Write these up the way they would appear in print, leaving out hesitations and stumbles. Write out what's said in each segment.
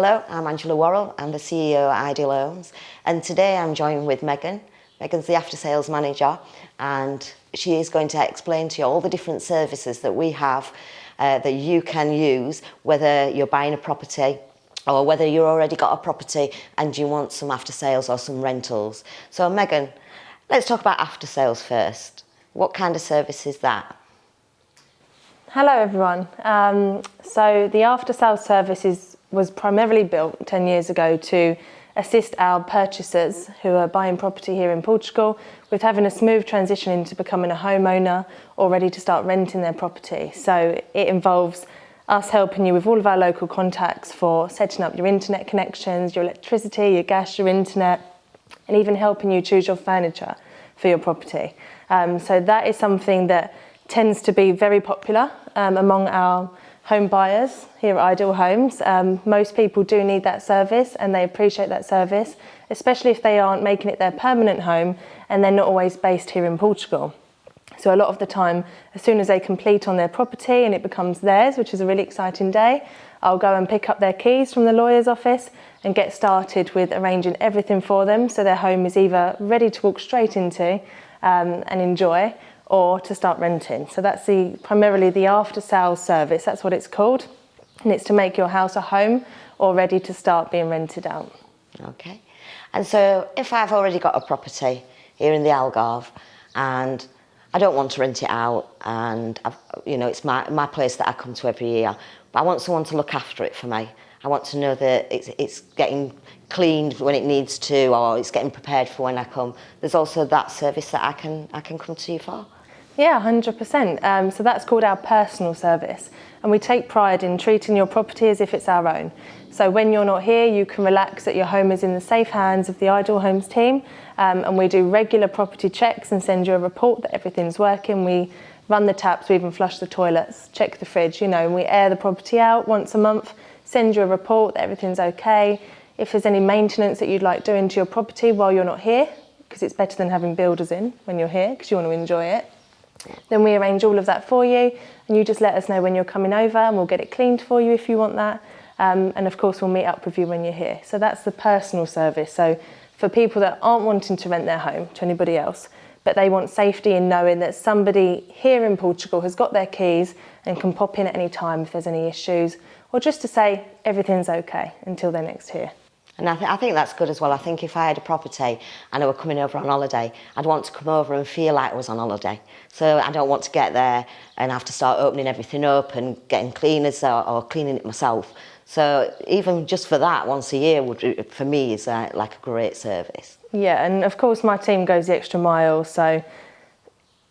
Hello, I'm Angela Worrall. I'm the CEO at Ideal Homes, and today I'm joined with Megan. Megan's the Aftersales Manager, and she is going to explain to you all the different services that we have that you can use, whether you're buying a property or whether you've already got a property and you want some after sales or some rentals. So Megan, let's talk about after sales first. What kind of service is that? Hello everyone. So the after sales service was primarily built 10 years ago to assist our purchasers who are buying property here in Portugal with having a smooth transition into becoming a homeowner or ready to start renting their property. So it involves us helping you with all of our local contacts for setting up your internet connections, your electricity, your gas, your internet, and even helping you choose your furniture for your property. So that is something that tends to be very popular among our home buyers here at Ideal Homes. Most people do need that service and they appreciate that service, especially if they aren't making it their permanent home and they're not always based here in Portugal. So a lot of the time, as soon as they complete on their property and it becomes theirs, which is a really exciting day, I'll go and pick up their keys from the lawyer's office and get started with arranging everything for them so their home is either ready to walk straight into and enjoy, or to start renting. So that's primarily the after sales service, that's what it's called. And it's to make your house a home or ready to start being rented out. Okay. And so if I've already got a property here in the Algarve and I don't want to rent it out and it's my place that I come to every year, but I want someone to look after it for me. I want to know that it's getting cleaned when it needs to, or it's getting prepared for when I come. There's also that service that I can come to you for. Yeah, 100%. So that's called our personal service. And we take pride in treating your property as if it's our own. So when you're not here, you can relax that your home is in the safe hands of the Ideal Homes team. And we do regular property checks and send you a report that everything's working. We run the taps, we even flush the toilets, check the fridge, and we air the property out once a month, send you a report that everything's okay. If there's any maintenance that you'd like doing to your property while you're not here, because it's better than having builders in when you're here, because you want to enjoy it, then we arrange all of that for you, and you just let us know when you're coming over and we'll get it cleaned for you if you want that. And of course we'll meet up with you when you're here. So that's the personal service. So for people that aren't wanting to rent their home to anybody else, but they want safety in knowing that somebody here in Portugal has got their keys and can pop in at any time if there's any issues, or just to say everything's okay until they're next here. And I think that's good as well. I think if I had a property and I were coming over on holiday, I'd want to come over and feel like I was on holiday. So I don't want to get there and have to start opening everything up and getting cleaners or cleaning it myself. So even just for that, once a year, for me, is like a great service. Yeah, and of course my team goes the extra mile. So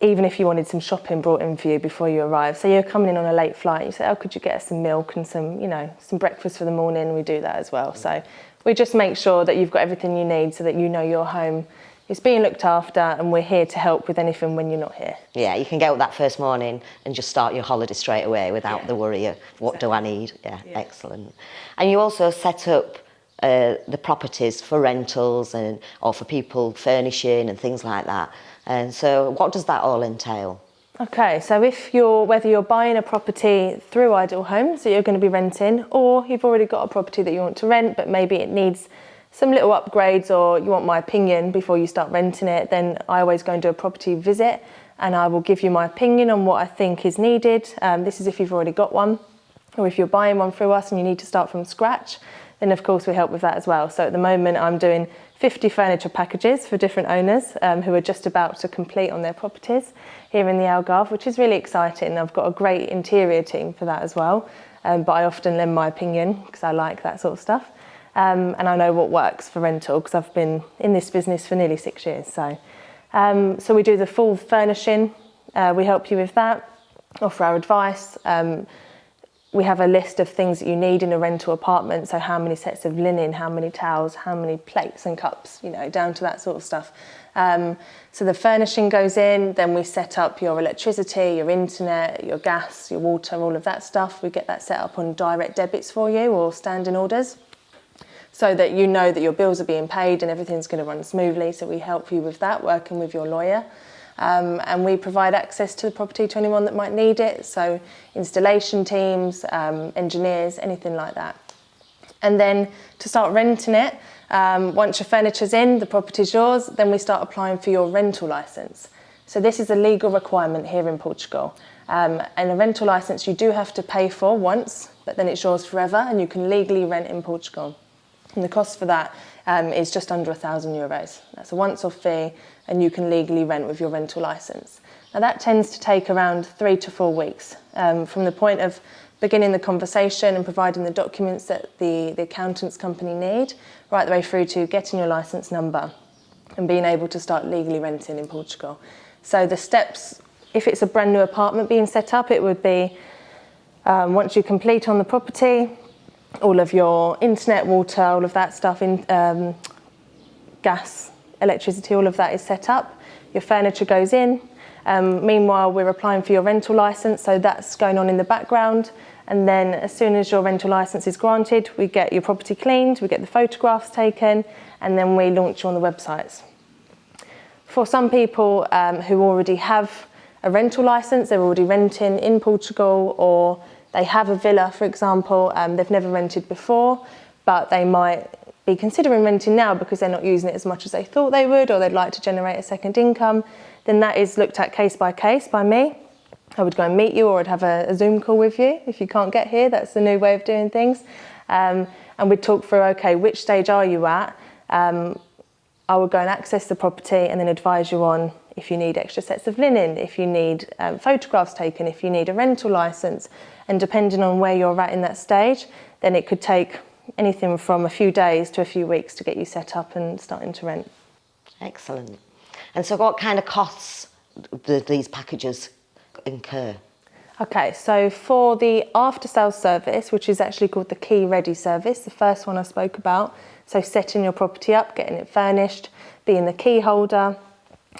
even if you wanted some shopping brought in for you before you arrive, so you're coming in on a late flight, you say, oh, could you get us some milk and some breakfast for the morning? We do that as well. So we just make sure that you've got everything you need so that your home is being looked after, and we're here to help with anything when you're not here. Yeah, you can get up that first morning and just start your holiday straight away without the worry of what do I need. Yeah, excellent. And you also set up the properties for rentals or for people furnishing and things like that. And so what does that all entail? Okay, so whether you're buying a property through Ideal Homes that you're going to be renting, or you've already got a property that you want to rent but maybe it needs some little upgrades, or you want my opinion before you start renting it, then I always go and do a property visit and I will give you my opinion on what I think is needed. This is if you've already got one, or if you're buying one through us and you need to start from scratch, then of course we help with that as well. So at the moment I'm doing 50 furniture packages for different owners who are just about to complete on their properties here in the Algarve, which is really exciting. I've got a great interior team for that as well, but I often lend my opinion because I like that sort of stuff. And I know what works for rental because I've been in this business for nearly 6 years. So we do the full furnishing, we help you with that, offer our advice. We have a list of things that you need in a rental apartment, so how many sets of linen, how many towels, how many plates and cups, down to that sort of stuff. So the furnishing goes in, then we set up your electricity, your internet, your gas, your water, all of that stuff. We get that set up on direct debits for you or standing orders, so that you know that your bills are being paid and everything's going to run smoothly. So we help you with that, working with your lawyer. And we provide access to the property to anyone that might need it, so installation teams, engineers, anything like that. And then to start renting it, once your furniture's in, the property's yours, then we start applying for your rental licence. So this is a legal requirement here in Portugal. And a rental licence you do have to pay for once, but then it's yours forever and you can legally rent in Portugal. And the cost for that is just under €1,000. That's a once-off fee and you can legally rent with your rental licence. Now that tends to take around 3 to 4 weeks from the point of beginning the conversation and providing the documents that the accountant's company need, right the way through to getting your licence number and being able to start legally renting in Portugal. So the steps, if it's a brand new apartment being set up, it would be once you complete on the property, all of your internet, water, all of that stuff, gas, electricity, all of that is set up. Your furniture goes in. Meanwhile, we're applying for your rental licence, so that's going on in the background. And then as soon as your rental licence is granted, we get your property cleaned, we get the photographs taken, and then we launch you on the websites. For some people who already have a rental licence, they're already renting in Portugal, or they have a villa, for example, they've never rented before, but they might be considering renting now because they're not using it as much as they thought they would, or they'd like to generate a second income, then that is looked at case by case by me. I would go and meet you, or I'd have a Zoom call with you if you can't get here. That's the new way of doing things. And we'd talk through, okay, which stage are you at? I would go and access the property and then advise you on if you need extra sets of linen, if you need photographs taken, if you need a rental licence. And depending on where you're at in that stage, then it could take anything from a few days to a few weeks to get you set up and starting to rent. Excellent. And so what kind of costs do these packages incur? Okay, so for the after-sales service, which is actually called the Key Ready service, the first one I spoke about, so setting your property up, getting it furnished, being the key holder,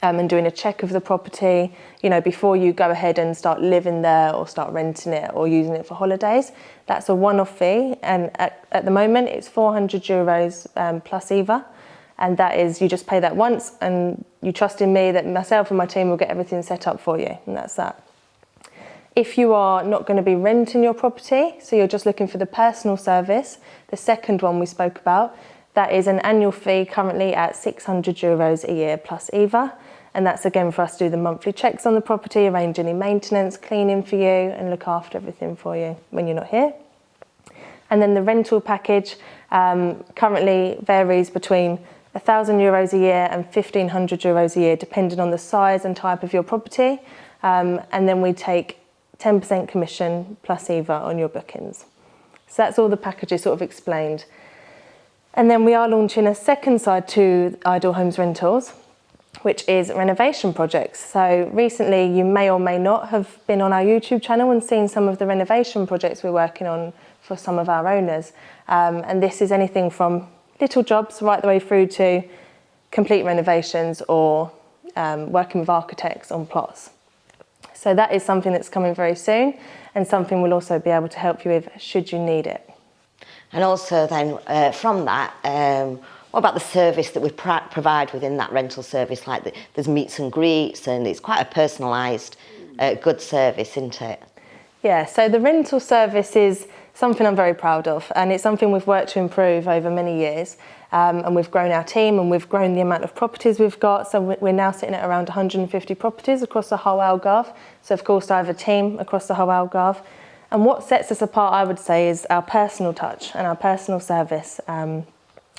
and doing a check of the property, you know, before you go ahead and start living there or start renting it or using it for holidays. That's a one-off fee, and at the moment it's €400 plus IVA, and that is, you just pay that once and you trust in me that myself and my team will get everything set up for you, and that's that. If you are not going to be renting your property, so you're just looking for the personal service, the second one we spoke about, that is an annual fee currently at €600 a year plus IVA. And that's again for us to do the monthly checks on the property, arrange any maintenance, cleaning for you, and look after everything for you when you're not here. And then the rental package currently varies between €1,000 a year and €1,500 a year, depending on the size and type of your property. And then we take 10% commission plus IVA on your bookings. So that's all the packages sort of explained. And then we are launching a second side to Ideal Homes Rentals, which is renovation projects. So recently you may or may not have been on our YouTube channel and seen some of the renovation projects we're working on for some of our owners. And this is anything from little jobs right the way through to complete renovations or working with architects on plots. So that is something that's coming very soon, and something we'll also be able to help you with should you need it. And also then from that, what about the service that we provide within that rental service? Like there's meets and greets, and it's quite a personalised, good service, isn't it? Yeah, so the rental service is something I'm very proud of, and it's something we've worked to improve over many years. And we've grown our team, and we've grown the amount of properties we've got. So we're now sitting at around 150 properties across the whole Algarve. So of course I have a team across the whole Algarve. And what sets us apart, I would say, is our personal touch and our personal service.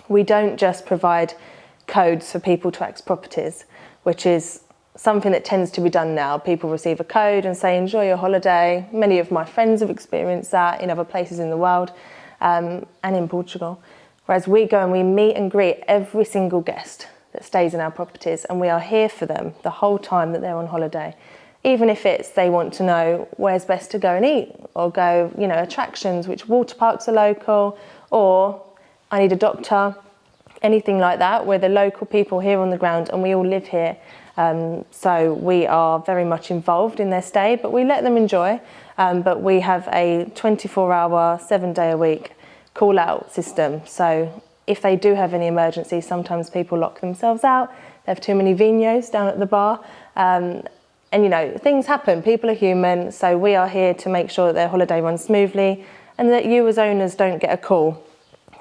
We don't just provide codes for people to access properties, which is something that tends to be done now. People receive a code and say, enjoy your holiday. Many of my friends have experienced that in other places in the world and in Portugal. Whereas we go and we meet and greet every single guest that stays in our properties, and we are here for them the whole time that they're on holiday. Even if it's they want to know where's best to go and eat, or go, you know, attractions, which water parks are local, or I need a doctor, anything like that. We're the local people here on the ground, and we all live here. So we are very much involved in their stay, but we let them enjoy. But we have a 24-hour, 7-day-a-week call-out system. So if they do have any emergencies, sometimes people lock themselves out. They have too many vinos down at the bar. And, you know, things happen. People are human. So we are here to make sure that their holiday runs smoothly and that you as owners don't get a call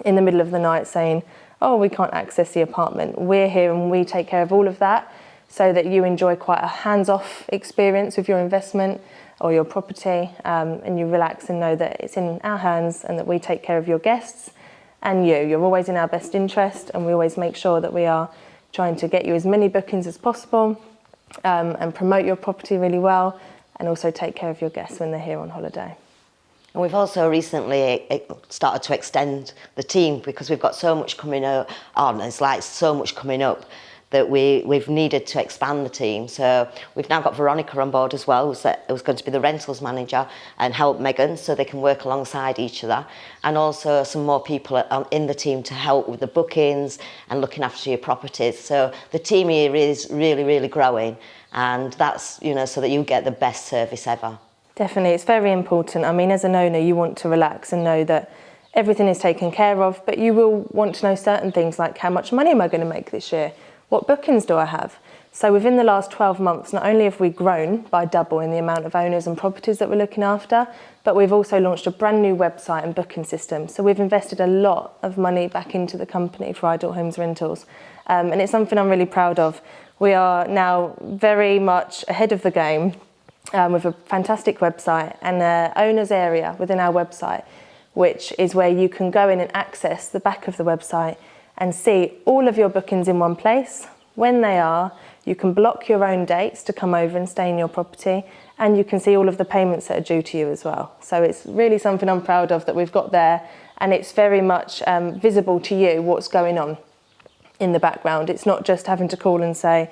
in the middle of the night saying, oh, we can't access the apartment. We're here and we take care of all of that so that you enjoy quite a hands-off experience with your investment or your property, and you relax and know that it's in our hands and that we take care of your guests and you. You're always in our best interest, and we always make sure that we are trying to get you as many bookings as possible, and promote your property really well, and also take care of your guests when they're here on holiday. And we've also recently started to extend the team because we've got so much coming on. There's like so much coming up that we've needed to expand the team. So we've now got Veronica on board as well, who's going to be the rentals manager and help Megan so they can work alongside each other. And also some more people in the team to help with the bookings and looking after your properties. So the team here is really, really growing, and that's, you know, so that you get the best service ever. Definitely, it's very important. I mean, as an owner, you want to relax and know that everything is taken care of, but you will want to know certain things like, how much money am I going to make this year? What bookings do I have? So within the last 12 months, not only have we grown by double in the amount of owners and properties that we're looking after, but we've also launched a brand new website and booking system. So we've invested a lot of money back into the company for Ideal Homes Rentals. And it's something I'm really proud of. We are now very much ahead of the game, with a fantastic website and an owner's area within our website, which is where you can go in and access the back of the website and see all of your bookings in one place, when they are. You can block your own dates to come over and stay in your property, and you can see all of the payments that are due to you as well. So it's really something I'm proud of that we've got there, and it's very much visible to you what's going on in the background. It's not just having to call and say,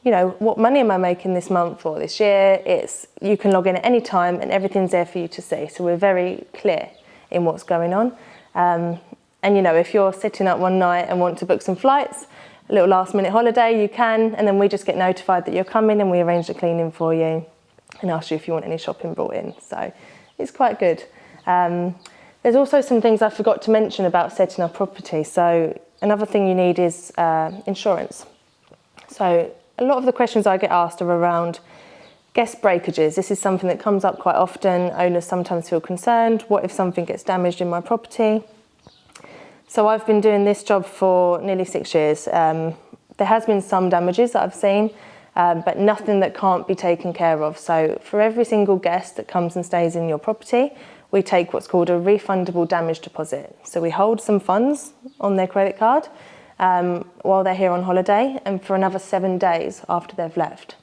you know, what money am I making this month or this year? It's, you can log in at any time and everything's there for you to see. So we're very clear in what's going on. And you know, if you're sitting up one night and want to book some flights, a little last minute holiday, you can, and then we just get notified that you're coming and we arrange the cleaning for you and ask you if you want any shopping brought in. So it's quite good. There's also some things I forgot to mention about setting up property. So another thing you need is insurance. So a lot of the questions I get asked are around guest breakages. This is something that comes up quite often. Owners sometimes feel concerned. What if something gets damaged in my property? So I've been doing this job for nearly 6 years. There has been some damages that I've seen, but nothing that can't be taken care of. So for every single guest that comes and stays in your property, we take what's called a refundable damage deposit. So we hold some funds on their credit card while they're here on holiday, and for another 7 days after they've left.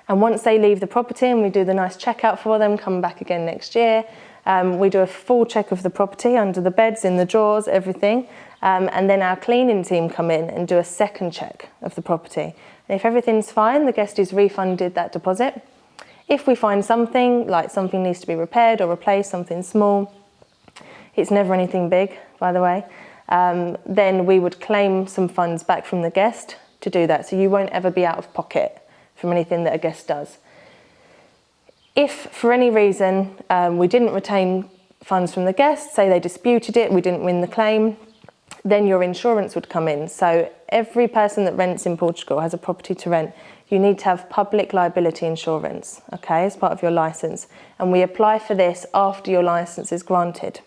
And once they leave the property and we do the nice checkout for them, come back again next year, we do a full check of the property, under the beds, in the drawers, everything. And then our cleaning team come in and do a second check of the property. And if everything's fine, the guest is refunded that deposit. If we find something, like something needs to be repaired or replaced, something small, it's never anything big, by the way, then we would claim some funds back from the guest to do that. So you won't ever be out of pocket from anything that a guest does. If for any reason we didn't retain funds from the guest, say they disputed it, we didn't win the claim, then your insurance would come in. So every person that rents in Portugal has a property to rent. You need to have public liability insurance, okay, as part of your licence. And we apply for this after your licence is granted.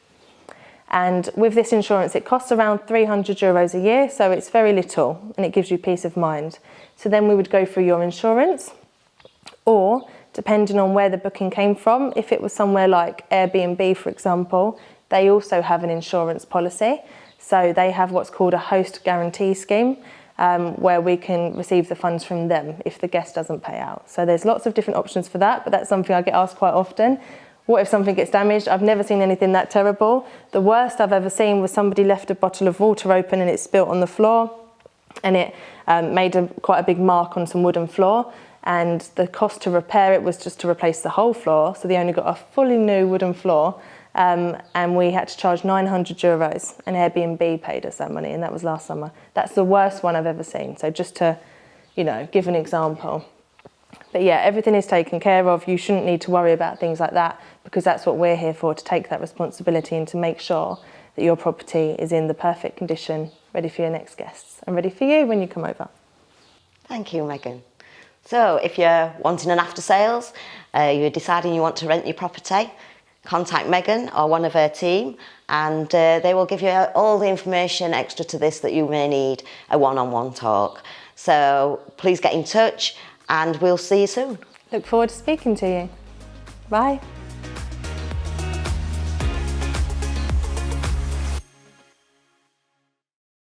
And with this insurance, it costs around €300 a year, so it's very little, and it gives you peace of mind. So then we would go through your insurance, or depending on where the booking came from, if it was somewhere like Airbnb, for example, they also have an insurance policy. So they have what's called a host guarantee scheme, where we can receive the funds from them if the guest doesn't pay out. So there's lots of different options for that, but that's something I get asked quite often. What if something gets damaged? I've never seen anything that terrible. The worst I've ever seen was somebody left a bottle of water open and it spilt on the floor, and it made quite a big mark on some wooden floor. And the cost to repair it was just to replace the whole floor. So they only got a fully new wooden floor, and we had to charge €900, and Airbnb paid us that money, and that was last summer. That's the worst one I've ever seen. So just to, you know, give an example. But yeah, everything is taken care of. You shouldn't need to worry about things like that, because that's what we're here for, to take that responsibility and to make sure that your property is in the perfect condition, ready for your next guests and ready for you when you come over. Thank you, Megan. So if you're wanting an after sales, you're deciding you want to rent your property, contact Megan or one of her team, and they will give you all the information extra to this that you may need a one-on-one talk. So please get in touch and we'll see you soon. Look forward to speaking to you. Bye.